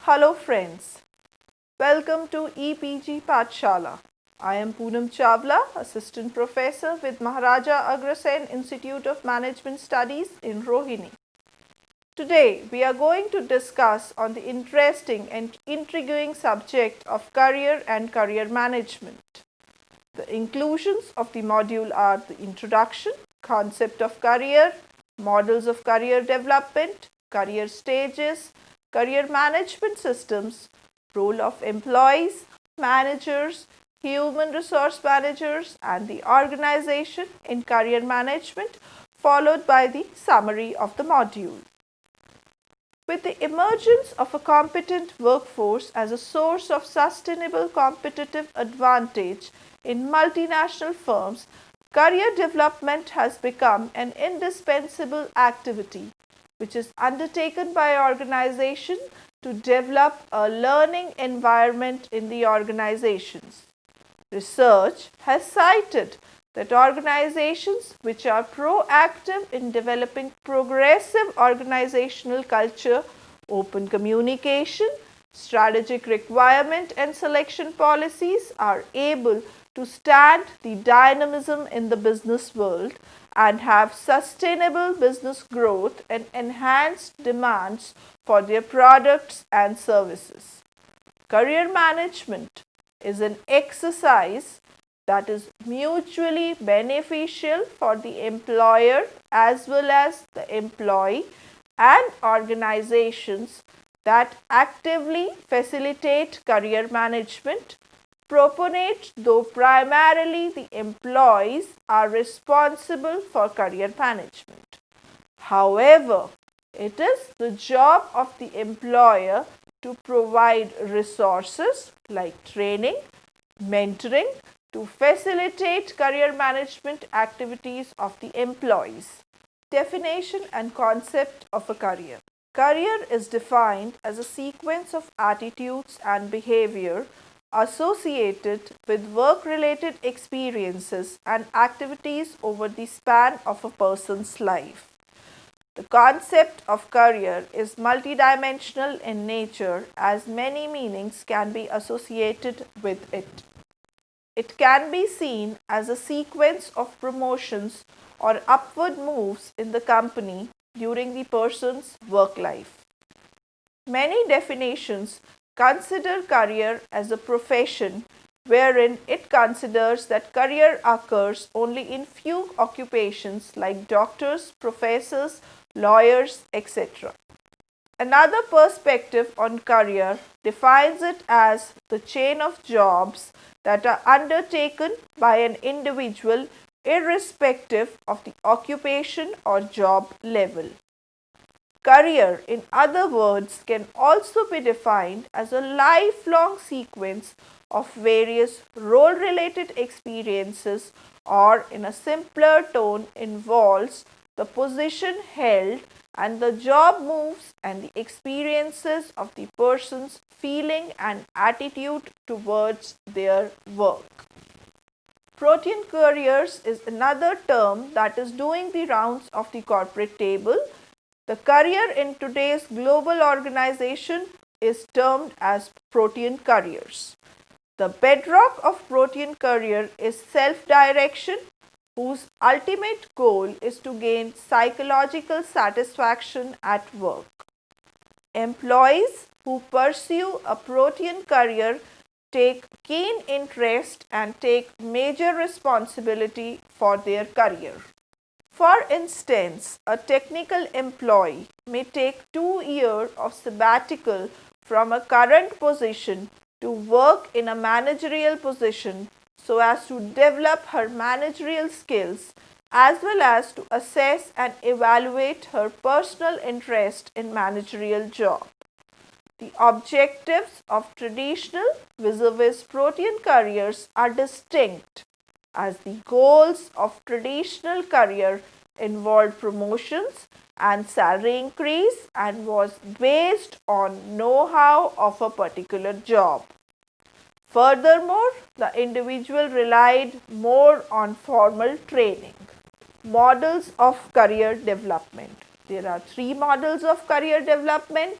Hello friends, welcome to EPG Pathshala. I am Poonam Chawla, Assistant Professor with Maharaja Agrasen Institute of Management Studies in Rohini. Today we are going to discuss on the interesting and intriguing subject of career and career management. The inclusions of the module are the introduction, concept of career, models of career development, career stages, career management systems, role of employees, managers, human resource managers and the organization in career management, followed by the summary of the module. With the emergence of a competent workforce as a source of sustainable competitive advantage in multinational firms, career development has become an indispensable activity which is undertaken by organizations to develop a learning environment in the organizations. Research has cited that organizations which are proactive in developing progressive organizational culture, open communication, strategic requirement and selection policies are able to stand the dynamism in the business world and have sustainable business growth and enhanced demands for their products and services. Career management is an exercise that is mutually beneficial for the employer as well as the employee and organizations that actively facilitate career management proponent, though primarily the employees are responsible for career management. However, it is the job of the employer to provide resources like training, mentoring to facilitate career management activities of the employees. Definition and concept of a career. Career is defined as a sequence of attitudes and behavior associated with work-related experiences and activities over the span of a person's life. The concept of career is multidimensional in nature as many meanings can be associated with it. It can be seen as a sequence of promotions or upward moves in the company during the person's work life. Many definitions consider career as a profession wherein it considers that career occurs only in few occupations like doctors, professors, lawyers, etc. Another perspective on career defines it as the chain of jobs that are undertaken by an individual irrespective of the occupation or job level. Career, in other words, can also be defined as a lifelong sequence of various role-related experiences or, in a simpler tone, involves the position held and the job moves and the experiences of the person's feeling and attitude towards their work. Protean careers is another term that is doing the rounds of the corporate table. The career in today's global organization is termed as Protean careers. The bedrock of Protean career is self-direction, whose ultimate goal is to gain psychological satisfaction at work. Employees who pursue a Protean career take keen interest and take major responsibility for their career. For instance, a technical employee may take 2 years of sabbatical from a current position to work in a managerial position so as to develop her managerial skills as well as to assess and evaluate her personal interest in managerial job. The objectives of traditional vis-a-vis Protean careers are distinct, as the goals of traditional career involved promotions and salary increase and was based on know-how of a particular job. Furthermore, the individual relied more on formal training. Models of career development. There are 3 models of career development.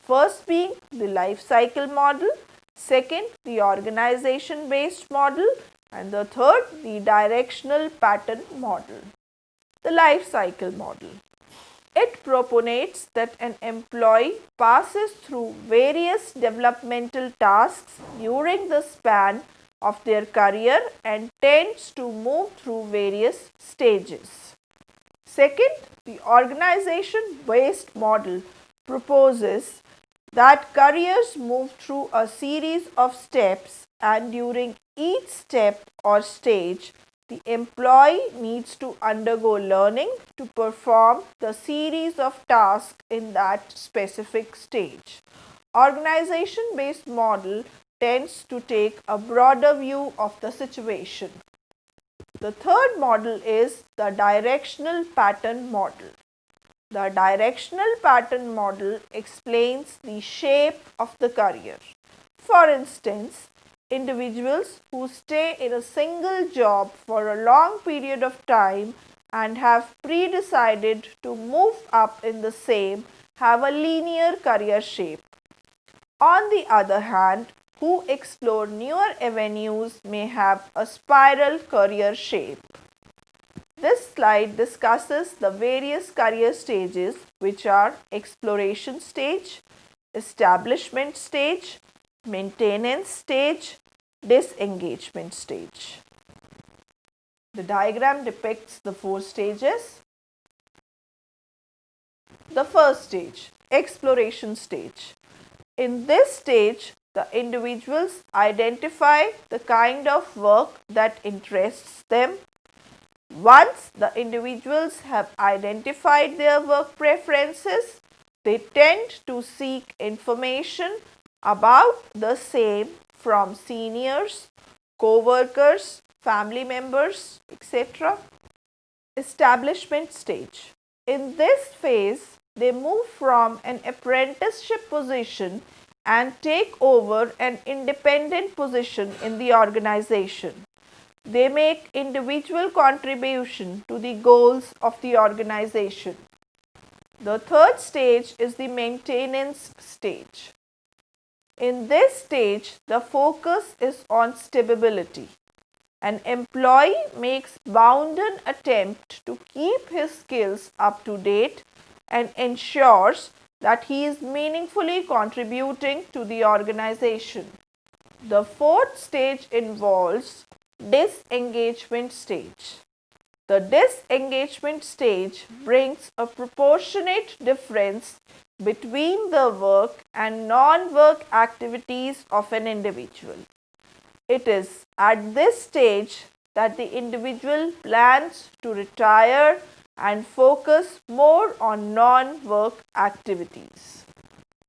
First being the life cycle model, second the organization based model, and the third the directional pattern model. The life cycle model. It proponates that an employee passes through various developmental tasks during the span of their career and tends to move through various stages. Second, the organization based model proposes that careers move through a series of steps, and during each step or stage, the employee needs to undergo learning to perform the series of tasks in that specific stage. Organization based model tends to take a broader view of the situation. The third model is the directional pattern model. The directional pattern model explains the shape of the career. For instance, individuals who stay in a single job for a long period of time and have pre-decided to move up in the same have a linear career shape. On the other hand, who explore newer avenues may have a spiral career shape. This slide discusses the various career stages, which are exploration stage, establishment stage, maintenance stage, disengagement stage. The diagram depicts the 4 stages. The first stage, exploration stage. In this stage, the individuals identify the kind of work that interests them. Once the individuals have identified their work preferences, they tend to seek information about the same from seniors, co-workers, family members, etc. Establishment stage. In this phase, they move from an apprenticeship position and take over an independent position in the organization. They make individual contribution to the goals of the organization. The third stage is the maintenance stage. In this stage, the focus is on stability. An employee makes bounden attempt to keep his skills up to date and ensures that he is meaningfully contributing to the organization. The fourth stage involves disengagement stage. The disengagement stage brings a proportionate difference between the work and non-work activities of an individual. It is at this stage that the individual plans to retire and focus more on non-work activities.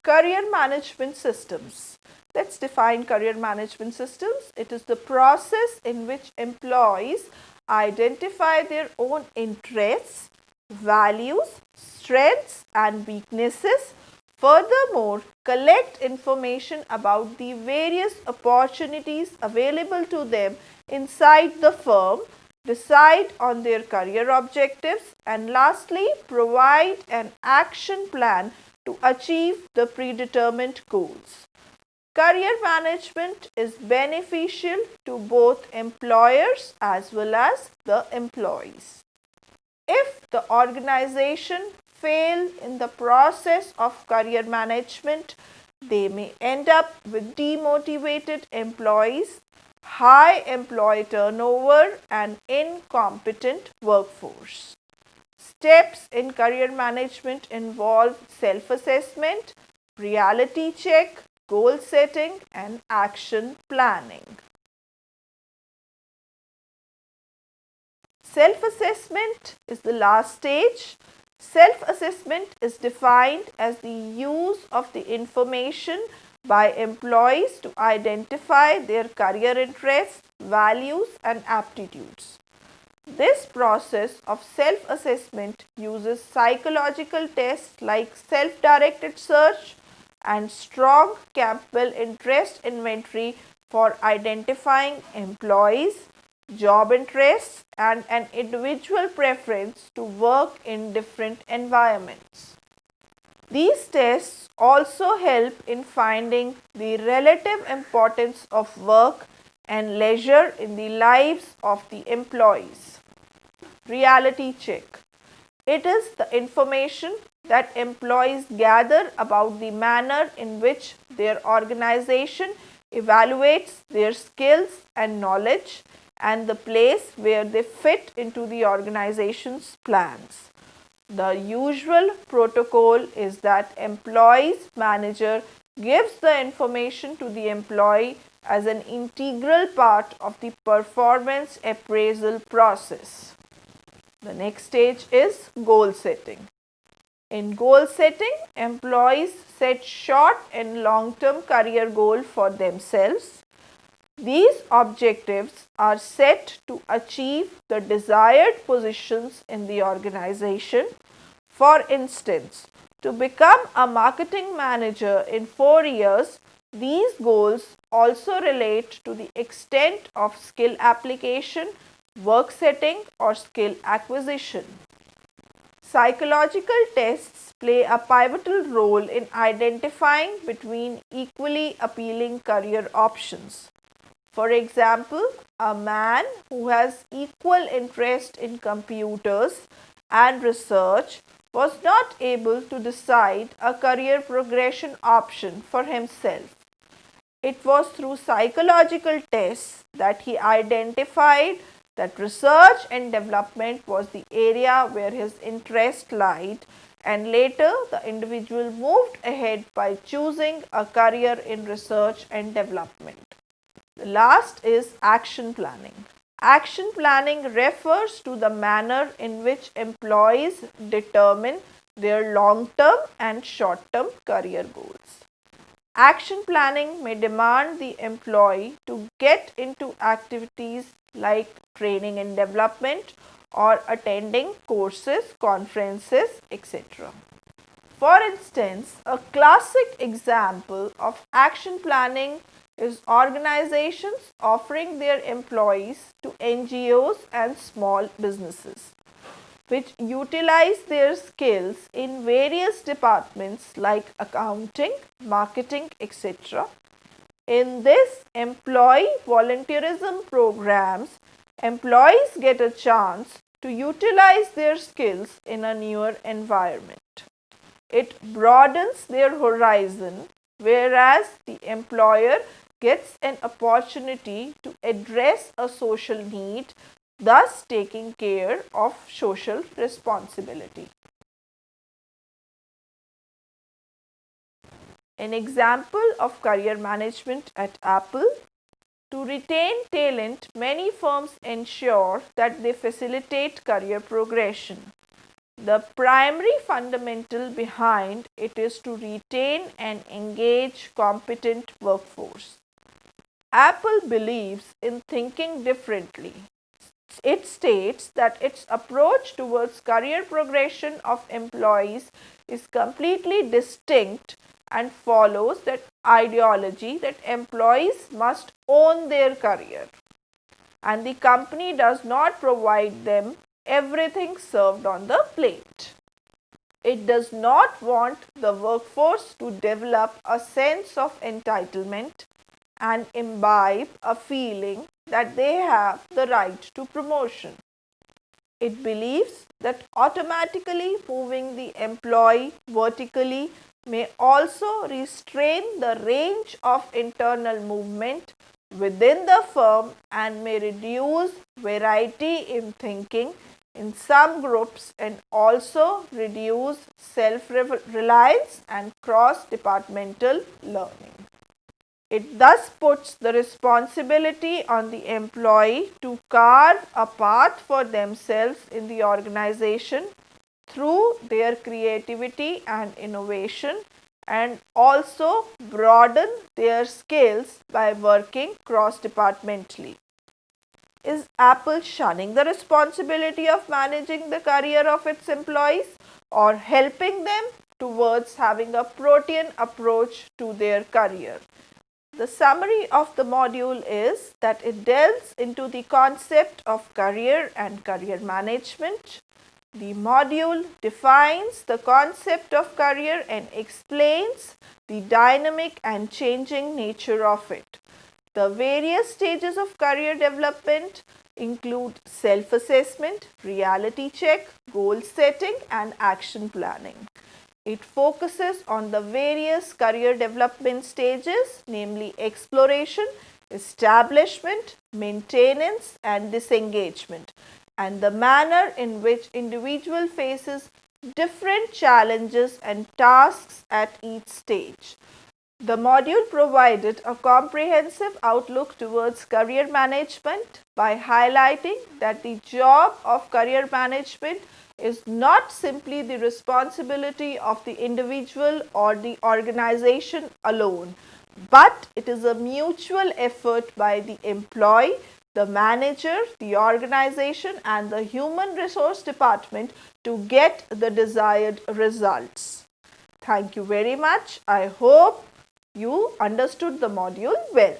Career management systems. Let's define career management systems. It is the process in which employees identify their own interests, values, strengths and weaknesses. Furthermore, collect information about the various opportunities available to them inside the firm, decide on their career objectives, and lastly, provide an action plan to achieve the predetermined goals. Career management is beneficial to both employers as well as the employees. If the organization fail in the process of career management, they may end up with demotivated employees, high employee turnover, and incompetent workforce. Steps in career management involve self-assessment, reality check, goal setting, and action planning. Self-assessment is the last stage. Self-assessment is defined as the use of the information by employees to identify their career interests, values, and aptitudes. This process of self-assessment uses psychological tests like self-directed search and strong Campbell interest inventory for identifying employees, job interests, and an individual preference to work in different environments. These tests also help in finding the relative importance of work and leisure in the lives of the employees. Reality check. It is the information that employees gather about the manner in which their organization evaluates their skills and knowledge and the place where they fit into the organization's plans. The usual protocol is that employee's manager gives the information to the employee as an integral part of the performance appraisal process. The next stage is goal setting. In goal setting, employees set short and long-term career goals for themselves. These objectives are set to achieve the desired positions in the organization. For instance, to become a marketing manager in 4 years, these goals also relate to the extent of skill application, work setting, or skill acquisition. Psychological tests play a pivotal role in identifying between equally appealing career options. For example, a man who has equal interest in computers and research was not able to decide a career progression option for himself. It was through psychological tests that he identified that research and development was the area where his interest lied, and later the individual moved ahead by choosing a career in research and development. The last is action planning. Action planning refers to the manner in which employees determine their long-term and short-term career goals. Action planning may demand the employee to get into activities like training and development or attending courses, conferences, etc. For instance, a classic example of action planning is organizations offering their employees to NGOs and small businesses, which utilize their skills in various departments like accounting, marketing, etc. In this employee volunteerism programs, employees get a chance to utilize their skills in a newer environment. It broadens their horizon, whereas the employer gets an opportunity to address a social need, thus taking care of social responsibility. An example of career management at Apple. To retain talent, many firms ensure that they facilitate career progression. The primary fundamental behind it is to retain and engage competent workforce. Apple believes in thinking differently. It states that its approach towards career progression of employees is completely distinct and follows that ideology that employees must own their career and the company does not provide them everything served on the plate. It does not want the workforce to develop a sense of entitlement and imbibe a feeling that they have the right to promotion. It believes that automatically moving the employee vertically may also restrain the range of internal movement within the firm and may reduce variety in thinking in some groups and also reduce self-reliance and cross-departmental learning. It thus puts the responsibility on the employee to carve a path for themselves in the organization through their creativity and innovation and also broaden their skills by working cross-departmentally. Is Apple shunning the responsibility of managing the career of its employees or helping them towards having a protean approach to their career? The summary of the module is that it delves into the concept of career and career management. The module defines the concept of career and explains the dynamic and changing nature of it. The various stages of career development include self-assessment, reality check, goal setting and action planning. It focuses on the various career development stages, namely exploration, establishment, maintenance and disengagement, and the manner in which individual faces different challenges and tasks at each stage. The module provided a comprehensive outlook towards career management by highlighting that the job of career management is not simply the responsibility of the individual or the organization alone, but it is a mutual effort by the employee, the manager, the organization and the human resource department to get the desired results. Thank you very much. I hope you understood the module well.